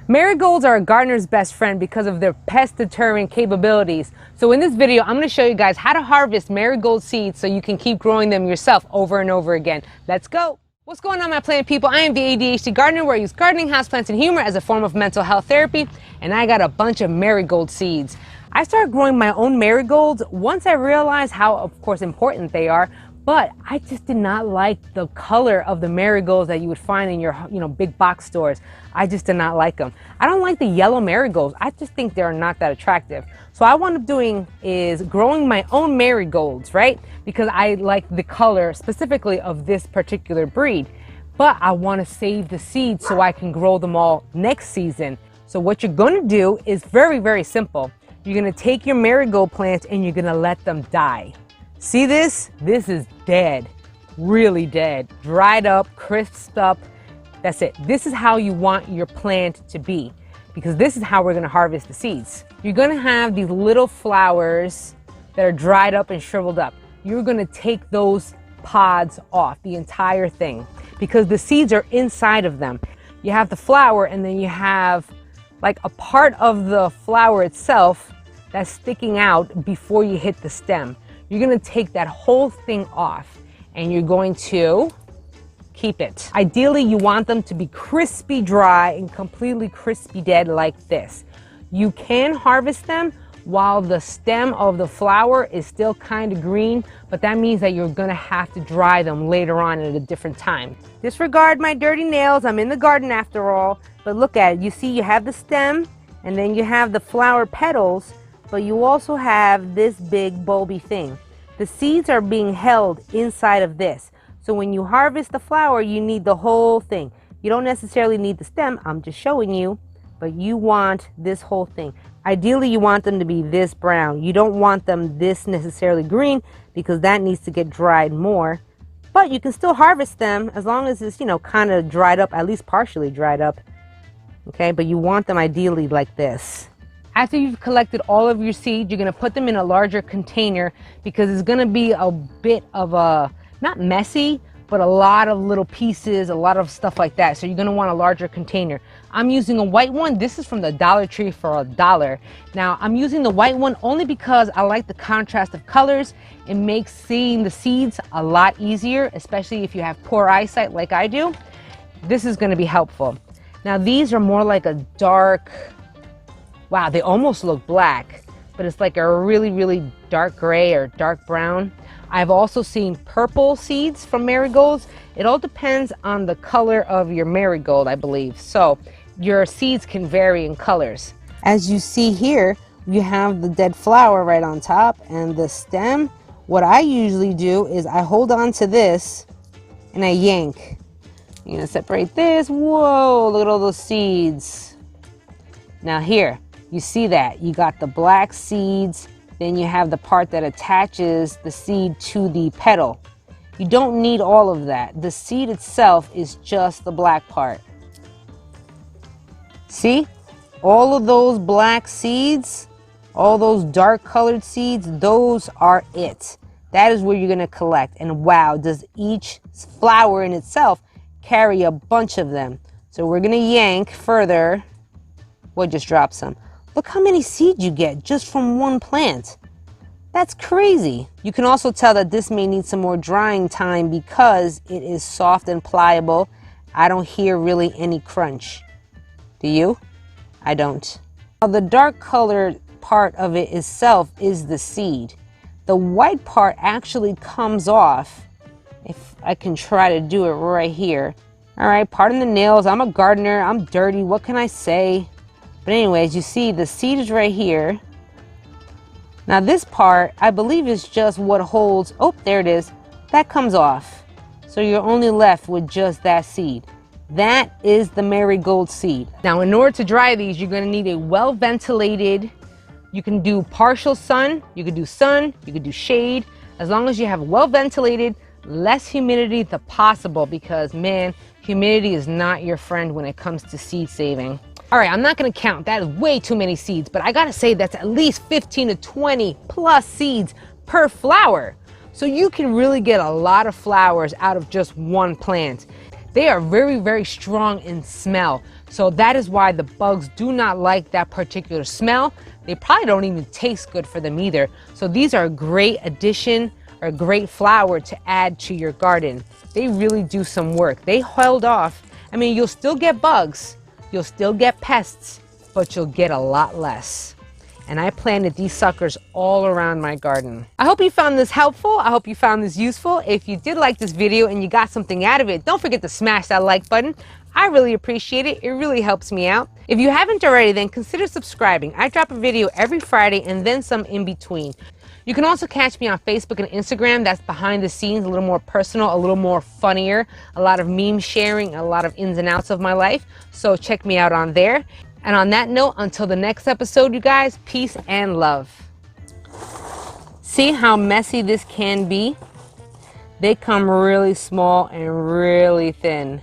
Marigolds are a gardener's best friend because of their pest deterrent capabilities. So in this video, I'm going to show you guys how to harvest marigold seeds so you can keep growing them yourself over and over again. Let's go! What's going on, my plant people? I am the ADHD gardener where I use gardening, houseplants, and humor as a form of mental health therapy, and I got a bunch of marigold seeds. I started growing my own marigolds once I realized how, of course, important they are, but I just did not like the color of the marigolds that you would find in your, big box stores. I just did not like them. I don't like the yellow marigolds. I just think they're not that attractive. So what I wound up doing is growing my own marigolds, right? Because I like the color specifically of this particular breed. But I want to save the seeds so I can grow them all next season. So what you're going to do is very, very simple. You're going to take your marigold plants and you're going to let them die. See this? This is dead, really dead, dried up, crisped up. That's it. This is how you want your plant to be, because this is how we're going to harvest the seeds. You're going to have these little flowers that are dried up and shriveled up. You're going to take those pods off, the entire thing, because the seeds are inside of them. You have the flower, and then you have like a part of the flower itself that's sticking out before you hit the stem. You're going to take that whole thing off and you're going to keep it. Ideally, you want them to be crispy dry and completely crispy dead like this. You can harvest them while the stem of the flower is still kind of green, but that means that you're going to have to dry them later on at a different time. Disregard my dirty nails. I'm in the garden after all. But look at it. You see, you have the stem and then you have the flower petals, but you also have this big bulby thing. The seeds are being held inside of this. So when you harvest the flower, you need the whole thing. You don't necessarily need the stem, I'm just showing you, but you want this whole thing. Ideally, you want them to be this brown. You don't want them this necessarily green because that needs to get dried more. But you can still harvest them as long as it's, kind of dried up, at least partially dried up. Okay, but you want them ideally like this. After you've collected all of your seeds, you're going to put them in a larger container because it's going to be a bit of a, not messy, but a lot of little pieces, a lot of stuff like that. So you're going to want a larger container. I'm using a white one. This is from the Dollar Tree for $1. Now, I'm using the white one only because I like the contrast of colors. It makes seeing the seeds a lot easier, especially if you have poor eyesight like I do. This is going to be helpful. Now, these are more like a dark, wow, they almost look black, but it's like a really, really dark gray or dark brown. I've also seen purple seeds from marigolds. It all depends on the color of your marigold, I believe. So your seeds can vary in colors. As you see here, you have the dead flower right on top and the stem. What I usually do is I hold on to this and I yank. You're gonna separate this. Whoa, look at all those seeds. Now here, you see that you got the black seeds, then you have the part that attaches the seed to the petal. You don't need all of that. The seed itself is just the black part. See? All of those black seeds, all those dark colored seeds, those are it. That is where you're going to collect. And wow, does each flower in itself carry a bunch of them. So we're going to yank further. We'll just drop some. Look how many seeds you get just from one plant. That's crazy. You can also tell that this may need some more drying time because it is soft and pliable. I don't hear really any crunch. Do you? I don't. Now, the dark colored part of it itself is the seed. The white part actually comes off. If I can try to do it right here. All right, pardon the nails. I'm a gardener. I'm dirty. What can I say? But anyways, you see the seed is right here. Now this part, I believe, is just what holds, oh, there it is. That comes off. So you're only left with just that seed. That is the marigold seed. Now, in order to dry these, you're gonna need a well-ventilated, you can do partial sun, you could do shade, as long as you have well-ventilated, less humidity the possible, because man, humidity is not your friend when it comes to seed saving. All right, I'm not gonna count, that is way too many seeds, but I gotta say that's at least 15 to 20 plus seeds per flower. So you can really get a lot of flowers out of just one plant. They are very, very strong in smell. So that is why the bugs do not like that particular smell. They probably don't even taste good for them either. So these are a great addition or a great flower to add to your garden. They really do some work. They held off. I mean, you'll still get bugs, you'll still get pests, but you'll get a lot less. And I planted these suckers all around my garden. I hope you found this helpful. I hope you found this useful. If you did like this video and you got something out of it, don't forget to smash that like button. I really appreciate it. It really helps me out. If you haven't already, then consider subscribing. I drop a video every Friday and then some in between. You can also catch me on Facebook and Instagram. That's behind the scenes, a little more personal, a little more funnier, a lot of meme sharing, a lot of ins and outs of my life. So check me out on there. And on that note, until the next episode, you guys, peace and love. See how messy this can be? They come really small and really thin.